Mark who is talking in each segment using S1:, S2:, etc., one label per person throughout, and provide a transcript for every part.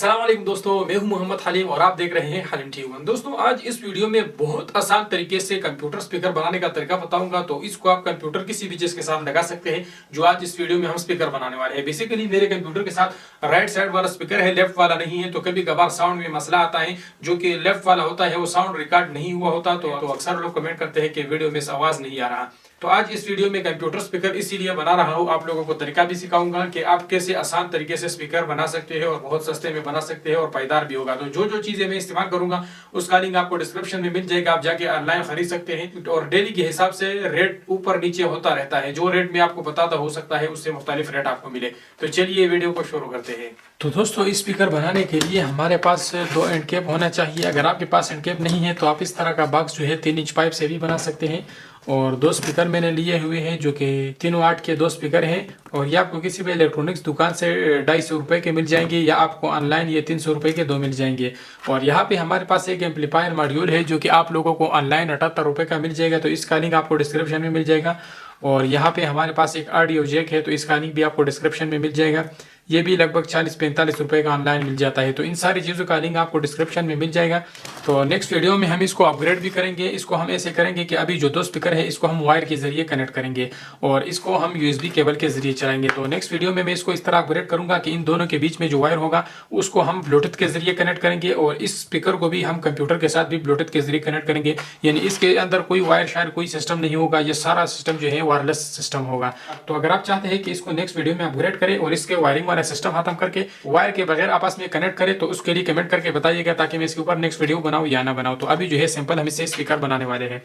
S1: अस्सलाम वालेकुम दोस्तों, मैं हूं मोहम्मद हलीम और आप देख रहे हैं हलीम टीवी वन। दोस्तों, आज इस वीडियो में बहुत आसान तरीके से कंप्यूटर स्पीकर बनाने का तरीका बताऊंगा। तो इसको आप कंप्यूटर किसी भी चीज के साथ लगा सकते हैं जो आज इस वीडियो में हम स्पीकर बनाने वाले हैं। बेसिकली मेरे कंप्यूटर के साथ राइट साइड वाला स्पीकर है, लेफ्ट वाला नहीं है। तो कभी कभार साउंड में मसला आता है, जो कि लेफ्ट वाला होता है वो साउंड रिकॉर्ड नहीं हुआ होता। तो अक्सर लोग कमेंट करते हैं कि वीडियो में आवाज नहीं आ रहा। तो आज इस वीडियो में कंप्यूटर स्पीकर इसीलिए बना रहा हूँ, आप लोगों को तरीका भी सिखाऊंगा कि आप कैसे आसान तरीके से स्पीकर बना सकते हैं और बहुत सस्ते में बना सकते हैं और पायदार भी होगा। तो जो जो चीजें मैं इस्तेमाल करूंगा उसका लिंक आपको डिस्क्रिप्शन में मिल जाएगा, आप जाके ऑनलाइन खरीद सकते हैं। और डेली के हिसाब से रेट ऊपर नीचे होता रहता है, जो रेट मैं आपको बताता हो सकता है उससे मुख्तलिफ रेट आपको मिले। तो चलिए वीडियो को शुरू करते हैं। तो दोस्तों, इस स्पीकर बनाने के लिए हमारे पास 2 एंड कैप होना चाहिए। अगर आपके पास एंड कैप नहीं है तो आप इस तरह का बॉक्स जो है 3 इंच पाइप से भी बना सकते हैं। और 2 स्पीकर मैंने लिए हुए हैं जो कि 3 वाट के 2 स्पीकर हैं। और ये आपको किसी भी इलेक्ट्रॉनिक्स दुकान से 250 रुपये के मिल जाएंगे, या आपको ऑनलाइन ये 300 रुपये के 2 मिल जाएंगे। और यहाँ पे हमारे पास एक एम्पलीफायर मॉड्यूल है जो कि आप लोगों को ऑनलाइन 78 रुपये का मिल जाएगा। तो इसका लिंक आपको डिस्क्रिप्शन में मिल जाएगा। और यहाँ पे हमारे पास एक ऑडियो जैक है, तो इसका लिंक भी आपको डिस्क्रिप्शन में मिल जाएगा। ये भी लगभग 40-45 रुपये का ऑनलाइन मिल जाता है। तो इन सारी चीज़ों का लिंक आपको डिस्क्रिप्शन में मिल जाएगा। तो नेक्स्ट वीडियो में हम इसको अपग्रेड भी करेंगे। इसको हम ऐसे करेंगे कि अभी जो 2 स्पीकर है इसको हम वायर के जरिए कनेक्ट करेंगे और इसको हम यूएसबी केबल के जरिए चलाएंगे। तो नेक्स्ट वीडियो में मैं इसको इस तरह अपग्रेड करूंगा कि इन दोनों के बीच में जो वायर होगा उसको हम ब्लूटूथ के जरिए कनेक्ट करेंगे और इस स्पीकर को भी हम कंप्यूटर के साथ भी ब्लूटूथ के जरिए कनेक्ट करेंगे। यानी इसके अंदर कोई वायर शायर कोई सिस्टम नहीं होगा, ये सारा सिस्टम जो है वायरलेस सिस्टम होगा। तो अगर आप चाहते हैं कि इसको नेक्स्ट वीडियो में अपग्रेड करें और इसके वायरिंग वाला सिस्टम खत्म करके वायर के बगैर आपस में कनेक्ट करें, तो उसके लिए कमेंट करके बताइएगा ताकि मैं इसके ऊपर नेक्स्ट वीडियो बनाऊं या ना बनाऊं। तो अभी जो है सिंपल हम इसे स्पीकर बनाने वाले हैं।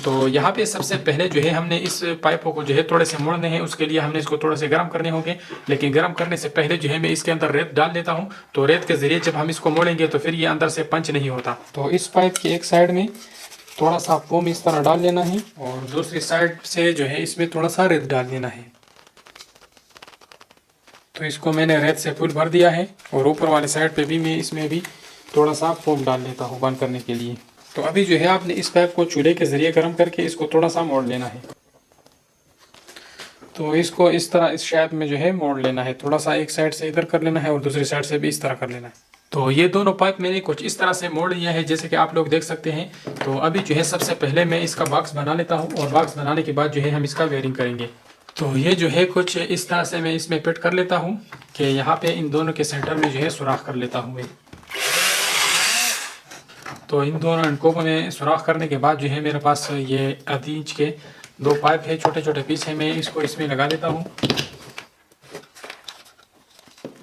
S1: तो यहाँ पे सबसे पहले जो है हमने इस पाइपों को जो है थोड़े से मोड़ने हैं। उसके लिए हमने इसको थोड़ा से गर्म करने होंगे, लेकिन गर्म करने से पहले जो है मैं इसके अंदर रेत डाल देता हूँ। तो रेत के जरिए जब हम इसको मोड़ेंगे तो फिर ये अंदर से पंच नहीं होता। तो इस पाइप की एक साइड में थोड़ा सा फोम इस तरह डाल लेना है और दूसरी साइड से जो है इसमें थोड़ा सा रेत डाल देना है। तो इसको मैंने रेत से फुल भर दिया है और ऊपर वाले साइड पे भी मैं इसमें भी थोड़ा सा फोम डाल लेता हूँ बंद करने के लिए। तो अभी जो है आपने इस पाइप को चूल्हे के जरिए गर्म करके इसको थोड़ा सा मोड़ लेना है। तो इसको इस तरह इस शेप में जो है मोड़ लेना है, थोड़ा सा एक साइड से इधर कर लेना है और दूसरी साइड से भी इस तरह कर लेना है। तो ये दोनों पाइप मैंने कुछ इस तरह से मोड़ लिया है जैसे कि आप लोग देख सकते हैं। तो अभी जो है सबसे पहले मैं इसका बॉक्स बना लेता हूँ और बॉक्स बनाने के बाद जो है हम इसका वेयरिंग करेंगे। तो ये जो है कुछ इस तरह से मैं इसमें फिट कर लेता हूँ कि यहाँ पे इन दोनों के सेंटर में जो है सुराख कर लेता हूँ मैं। तो इन दोनों इनको में सुराख करने के बाद जो है मेरे पास ये आधी इंच के 2 पाइप है, छोटे छोटे पीस है। मैं इसको इसमें लगा देता हूँ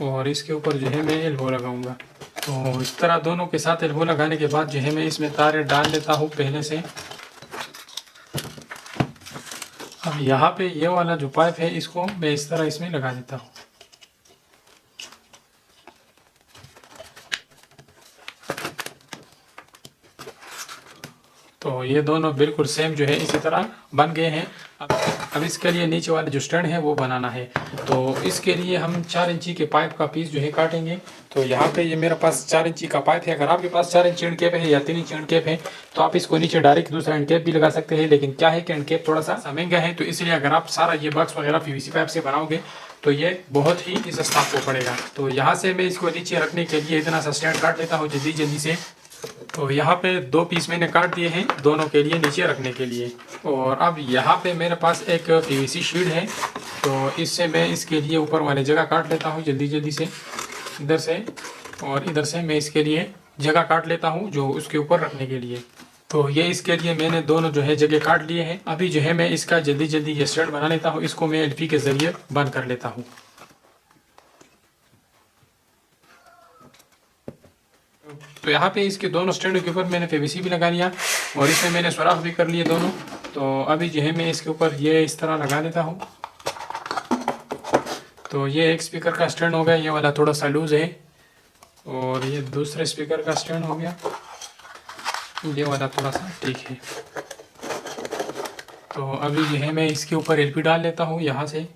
S1: और इसके ऊपर जो है मैं एल्बो लगाऊंगा। तो इस तरह दोनों के साथ एल्बो लगाने के बाद जो है मैं इसमें तारे डाल देता हूँ पहले से। अब यहाँ पे ये वाला जो पाइप है इसको मैं इस तरह इसमें लगा देता हूँ। तो ये दोनों बिल्कुल सेम जो है इसी तरह बन गए हैं। अब इसके लिए नीचे वाले जो स्टैंड है वो बनाना है। तो इसके लिए हम 4 इंची के पाइप का पीस जो है काटेंगे। तो यहाँ पे ये मेरे पास 4 इंची का पाइप है। अगर आपके पास 4 इंच एंड कैप है या 3 इंच एंड कैप है तो आप इसको नीचे डायरेक्ट दूसरा एंड कैप भी लगा सकते हैं। लेकिन क्या है कि एंड कैप थोड़ा सा महंगा है, तो इसलिए अगर आप सारा ये बॉक्स वगैरह पीवीसी पाइप से बनाओगे तो ये बहुत ही सस्ता आपको पड़ेगा। तो यहाँ से मैं इसको नीचे रखने के लिए इतना सा स्टैंड काट लेता हूँ जल्दी जल्दी से। तो यहाँ पे 2 पीस मैंने काट दिए हैं दोनों के लिए नीचे रखने के लिए। और अब यहाँ पे मेरे पास एक पीवीसी शीट है, तो इससे मैं इसके लिए ऊपर वाले जगह काट लेता हूँ जल्दी जल्दी से। इधर से और इधर से मैं इसके लिए जगह काट लेता हूँ जो उसके ऊपर रखने के लिए। तो ये इसके लिए मैंने दोनों जो है जगह काट लिए हैं। अभी जो है मैं इसका जल्दी जल्दी ये स्टैंड बना लेता हूँ। इसको मैं एलपी के ज़रिए बंद कर लेता हूँ। तो यहाँ पे इसके दोनों स्टैंड के ऊपर मैंने पीवीसी भी लगा लिया और इसमें मैंने सुराख भी कर लिए दोनों। तो अभी जो है मैं इसके ऊपर ये इस तरह लगा देता हूँ। तो ये एक स्पीकर का स्टैंड हो गया, ये वाला थोड़ा सा लूज है। और ये दूसरे स्पीकर का स्टैंड हो गया, ये वाला थोड़ा सा ठीक है। तो अभी जो है मैं इसके ऊपर एलपी डाल लेता हूँ यहाँ से।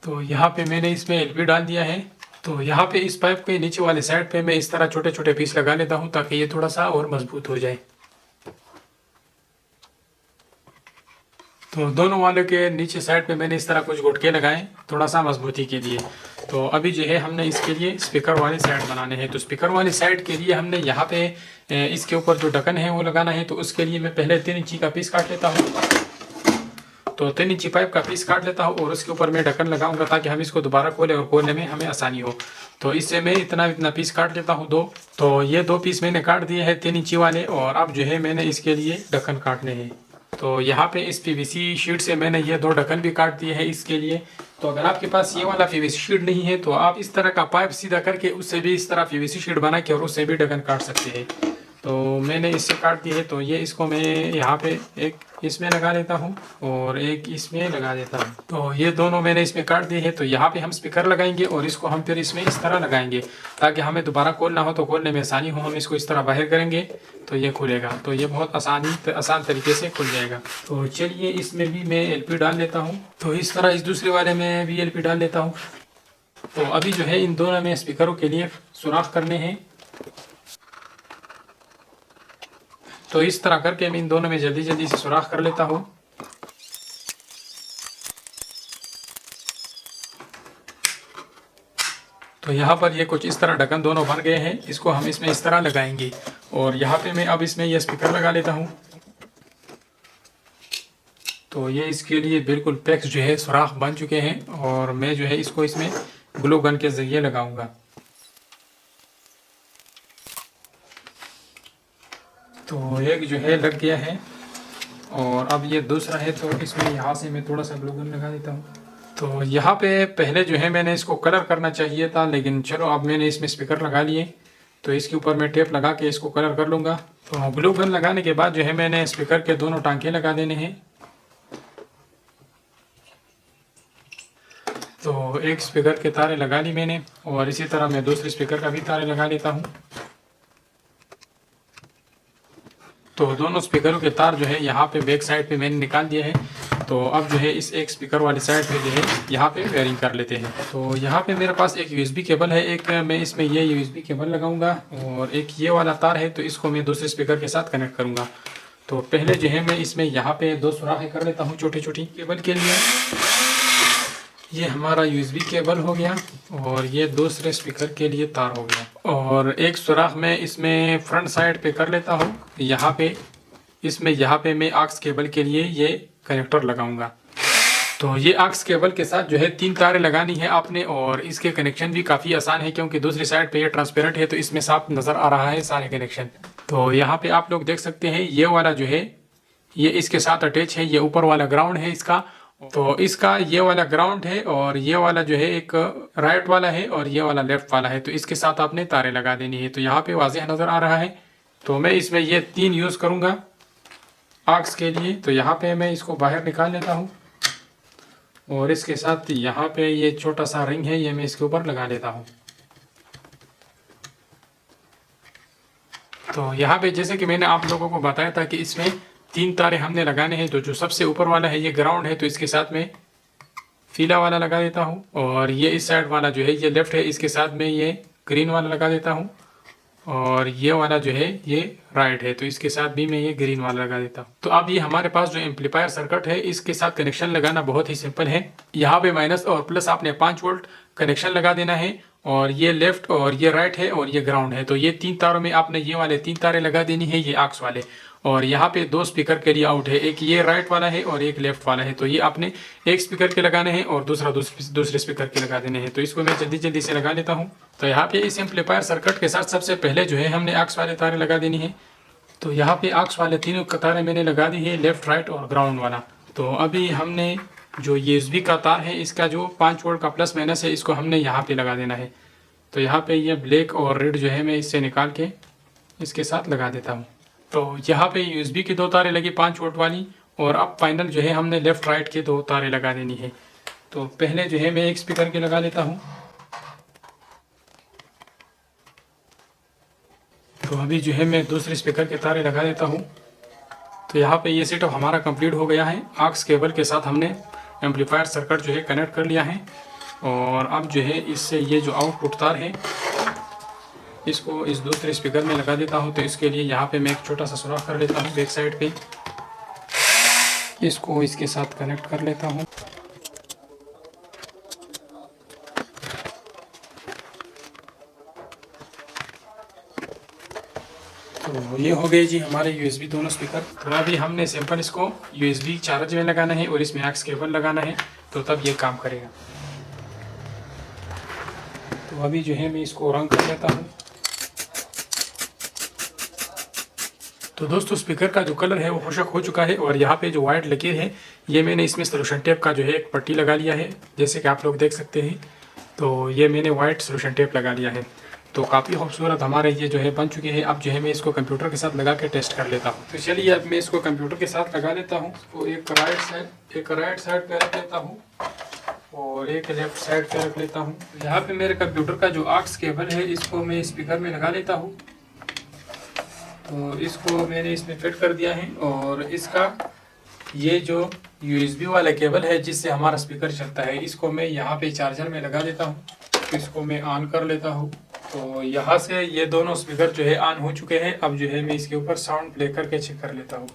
S1: तो यहाँ पे मैंने इसमें एलपी डाल दिया है। तो यहाँ पे इस पाइप के नीचे वाले साइड पे मैं इस तरह छोटे छोटे पीस लगा लेता हूँ ताकि ये थोड़ा सा और मजबूत हो जाए। तो दोनों वालों के नीचे साइड पे मैंने इस तरह कुछ गुटके लगाए थोड़ा सा मजबूती के लिए। तो अभी जो है हमने इसके लिए स्पीकर वाली साइड बनाने हैं। तो स्पीकर वाली साइड के लिए हमने यहाँ पे इसके ऊपर जो ढक्कन है वो लगाना है। तो उसके लिए मैं पहले 3 इंची का पीस काट लेता हूँ। तो 3 इंची पाइप का पीस काट लेता हूँ और उसके ऊपर मैं ढक्कन लगाऊंगा ताकि हम इसको दोबारा खोलें और खोलने में हमें आसानी हो। तो इससे मैं इतना पीस काट लेता हूँ 2। तो ये 2 पीस मैंने काट दिए हैं 3 इंची वाले। और अब जो है मैंने इसके लिए ढक्कन काटने हैं। तो यहाँ पे इस पीवीसी शीट से मैंने ये 2 ढक्कन भी काट दिए हैं इसके लिए। तो अगर आपके पास ये वाला पीवीसी शीट नहीं है तो आप इस तरह का पाइप सीधा करके उससे भी इस तरह पीवीसी शीट बना के और उससे भी ढक्कन काट सकते हैं। तो मैंने इससे काट दी है। तो ये इसको मैं यहाँ पे एक इसमें लगा देता हूँ और एक इसमें लगा देता हूँ। तो ये दोनों मैंने इसमें काट दिए हैं। तो यहाँ पे हम स्पीकर लगाएंगे और इसको हम फिर इसमें इस तरह लगाएंगे ताकि हमें दोबारा खोलना हो तो खोलने में आसानी हो। हम इसको इस तरह बाहर करेंगे तो ये खुलेगा। तो ये बहुत आसान तरीके से खुल जाएगा। तो चलिए इसमें भी मैं LP डाल लेता हूँ। तो इस तरह इस दूसरे वाले में भी LP डाल लेता हूँ। तो अभी जो है इन दोनों में स्पीकरों के लिए सुराख करने हैं। तो इस तरह करके मैं इन दोनों में जल्दी से सुराख कर लेता हूँ। तो यहाँ पर ये कुछ इस तरह ढक्कन दोनों भर गए हैं। इसको हम इसमें इस तरह लगाएंगे और यहाँ पे मैं अब इसमें ये स्पीकर लगा लेता हूँ। तो ये इसके लिए बिल्कुल पैक्स जो है सुराख बन चुके हैं और मैं जो है इसको इसमें ग्लू गन के जरिए लगाऊंगा। तो एक जो है लग गया है और अब ये दूसरा है। तो इसमें यहाँ से मैं थोड़ा सा ग्लू गन लगा देता हूँ। तो यहाँ पे पहले जो है मैंने इसको कलर करना चाहिए था, लेकिन चलो अब मैंने इसमें स्पीकर लगा लिए तो इसके ऊपर मैं टेप लगा के इसको कलर कर लूँगा। तो ग्लू गन लगाने के बाद जो है मैंने स्पीकर के दोनों टांके लगा देने हैं। तो एक स्पीकर के तारे लगा ली मैंने और इसी तरह मैं दूसरे स्पीकर का भी तारे लगा लेता हूँ। तो दोनों स्पीकरों के तार जो है यहाँ पे बैक साइड पे मैंने निकाल दिए हैं। तो अब जो है इस एक स्पीकर वाली साइड पे जो है यहाँ पे वेयरिंग कर लेते हैं। तो यहाँ पे मेरे पास एक USB केबल है। एक मैं इसमें ये USB केबल लगाऊंगा और एक ये वाला तार है तो इसको मैं दूसरे स्पीकर के साथ कनेक्ट करूँगा। तो पहले जो है मैं इसमें यहाँ पे 2 सुराखें कर लेता हूँ छोटी केबल के लिए। ये हमारा USB केबल हो गया और ये दूसरे स्पीकर के लिए तार हो गया। और एक सुराख मैं इसमें फ्रंट साइड पे कर लेता हूँ। यहाँ पे मैं AUX केबल के लिए ये कनेक्टर लगाऊंगा। तो ये AUX केबल के साथ जो है 3 तारें लगानी है आपने और इसके कनेक्शन भी काफ़ी आसान है क्योंकि दूसरी साइड पे ये ट्रांसपेरेंट है तो इसमें साफ नज़र आ रहा है सारे कनेक्शन। तो यहाँ पे आप लोग देख सकते हैं ये वाला जो है ये इसके साथ अटैच है। ये ऊपर वाला ग्राउंड है इसका। तो इसका ये वाला ग्राउंड है और ये वाला जो है एक राइट वाला है और ये वाला लेफ्ट वाला है। तो इसके साथ आपने तारें लगा देनी है। तो यहाँ पे वाज़ेह नज़र आ रहा है। तो मैं इसमें ये 3 यूज़ करूँगा AUX के लिए। तो यहाँ पे मैं इसको बाहर निकाल लेता हूँ और इसके साथ यहाँ पे ये छोटा सा रिंग है ये मैं इसके ऊपर लगा लेता हूँ। तो यहाँ पे जैसे कि मैंने आप लोगों को बताया था कि इसमें 3 तारे हमने लगाने हैं। तो जो सबसे ऊपर वाला है ये ग्राउंड है तो इसके साथ में फीला वाला लगा देता हूँ और ये इस साइड वाला जो है ये लेफ्ट है इसके साथ में ये ग्रीन वाला लगा देता हूँ और ये वाला जो है ये राइट है तो इसके साथ भी मैं ये ग्रीन वाला लगा देता हूँ। तो अब ये हमारे पास जो एम्पलीफायर सर्किट है इसके साथ कनेक्शन लगाना बहुत ही सिंपल है। यहाँ पे माइनस और प्लस आपने 5 वोल्ट कनेक्शन लगा देना है और ये लेफ्ट और ये राइट है और ये ग्राउंड है। तो ये 3 तारों में आपने ये वाले 3 तारे लगा देनी है ये AUX वाले। और यहाँ पे 2 स्पीकर के लिए आउट है, एक ये राइट वाला है और एक लेफ्ट वाला है। तो ये आपने एक स्पीकर के लगाने हैं और दूसरा दूसरे स्पीकर के लगा देने हैं। तो इसको मैं जल्दी से लगा लेता हूँ। तो यहाँ पे इस एम्पलीफायर सर्किट के साथ सबसे पहले जो है हमने AUX वाले तारे लगा देनी है। तो यहाँ पे AUX वाले तीनों तारे मैंने लगा दी है, लेफ्ट राइट और ग्राउंड वाला। तो अभी हमने जो USB का तार है इसका जो 5 वोल्ट का प्लस माइनस है इसको हमने यहाँ पे लगा देना है। तो यहाँ पे ये ब्लैक और रेड जो है मैं इससे निकाल के इसके साथ लगा देता हूँ। तो यहाँ पे USB की 2 तारें लगी 5 वोल्ट वाली और अब फाइनल जो है हमने लेफ्ट राइट के 2 तारें लगा देनी है। तो पहले जो है मैं एक स्पीकर के लगा लेता हूँ। तो अभी जो है मैं दूसरे स्पीकर के तारे लगा देता हूँ। तो यहाँ पे ये सेटअप हमारा कंप्लीट हो गया है। AUX केबल के साथ हमने एम्पलीफायर सर्किट जो है कनेक्ट कर लिया है और अब जो है इससे ये जो आउटपुट तार है इसको इस दूसरे स्पीकर में लगा देता हूँ। तो इसके लिए यहाँ पे मैं एक छोटा सा सुराख कर लेता हूँ बैक साइड पे। इसको इसके साथ कनेक्ट कर लेता हूँ। तो ये हो गए जी हमारे USB दोनों स्पीकर। तो अभी हमने सिंपल इसको USB चार्ज में लगाना है और इसमें एक्स केबल लगाना है, तो तब ये काम करेगा। तो अभी जो है मैं इसको रंग कर लेता हूँ। तो दोस्तों स्पीकर का जो कलर है वो खुशक हो चुका है और यहाँ पे जो वाइट लकीर है ये मैंने इसमें सोल्यूशन टेप का जो है एक पट्टी लगा लिया है, जैसे कि आप लोग देख सकते हैं। तो ये मैंने वाइट सोल्यूशन टेप लगा लिया है। तो काफ़ी खूबसूरत हमारे ये जो है बन चुके हैं। अब जो है मैं इसको कंप्यूटर के साथ लगा के टेस्ट कर लेता हूँ। तो चलिए अब मैं इसको कंप्यूटर के साथ लगा लेता हूँ। तो एक राइट साइड पे रख लेता हूँ और एक लेफ्ट साइड पे रख लेता हूँ। यहाँ पे मेरे कंप्यूटर का जो AUX केबल है इसको मैं स्पीकर में लगा लेता हूँ। तो इसको मैंने इसमें फिट कर दिया है और इसका ये जो USB वाला केबल है जिससे हमारा स्पीकर चलता है इसको मैं यहाँ पे चार्जर में लगा देता हूँ। तो इसको मैं ऑन कर लेता हूँ। तो यहाँ से ये दोनों स्पीकर जो है ऑन हो चुके हैं। अब जो है मैं इसके ऊपर साउंड प्ले करके चेक कर लेता हूँ।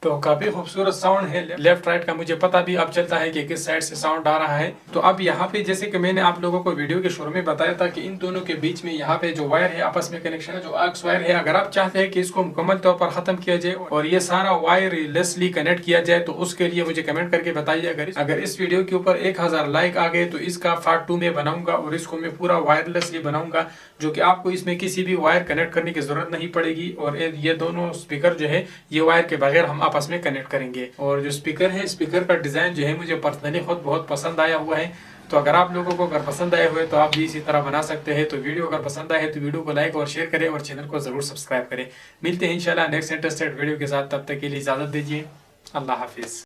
S1: तो काफी खूबसूरत साउंड है। लेफ्ट राइट का मुझे पता भी अब चलता है कि किस साइड से साउंड आ रहा है। तो अब यहाँ पे जैसे कि मैंने आप लोगों को वीडियो के शुरू में बताया था कि इन दोनों के बीच में यहाँ पे जो वायर है आपस में कनेक्शन है, जो AUX वायर है, अगर आप चाहते हैं कि इसको मुकम्मल तौर पर खत्म किया जाए और ये सारा वायर लेसली कनेक्ट किया जाए तो उसके लिए मुझे कमेंट करके बताइए। अगर इस वीडियो के ऊपर 1000 लाइक आ गए तो इसका पार्ट 2 में बनाऊंगा और इसको मैं पूरा वायरलेसली बनाऊंगा, जो कि आपको इसमें किसी भी वायर कनेक्ट करने की जरूरत नहीं पड़ेगी और ये दोनों स्पीकर जो है ये वायर के बगैर हम आपस में कनेक्ट करेंगे। और जो स्पीकर है, स्पीकर का डिजाइन जो है मुझे पर्सनली खुद बहुत पसंद आया हुआ है। तो अगर आप लोगों को अगर पसंद आए हुए तो आप भी इसी तरह बना सकते हैं। तो वीडियो अगर पसंद आए तो वीडियो को लाइक और शेयर करें और चैनल को जरूर सब्सक्राइब करें। मिलते हैं इंशाल्लाह नेक्स्ट इंटरेस्टेड वीडियो के साथ। तब तक के लिए इजाजत दीजिए। अल्लाह हाफिज।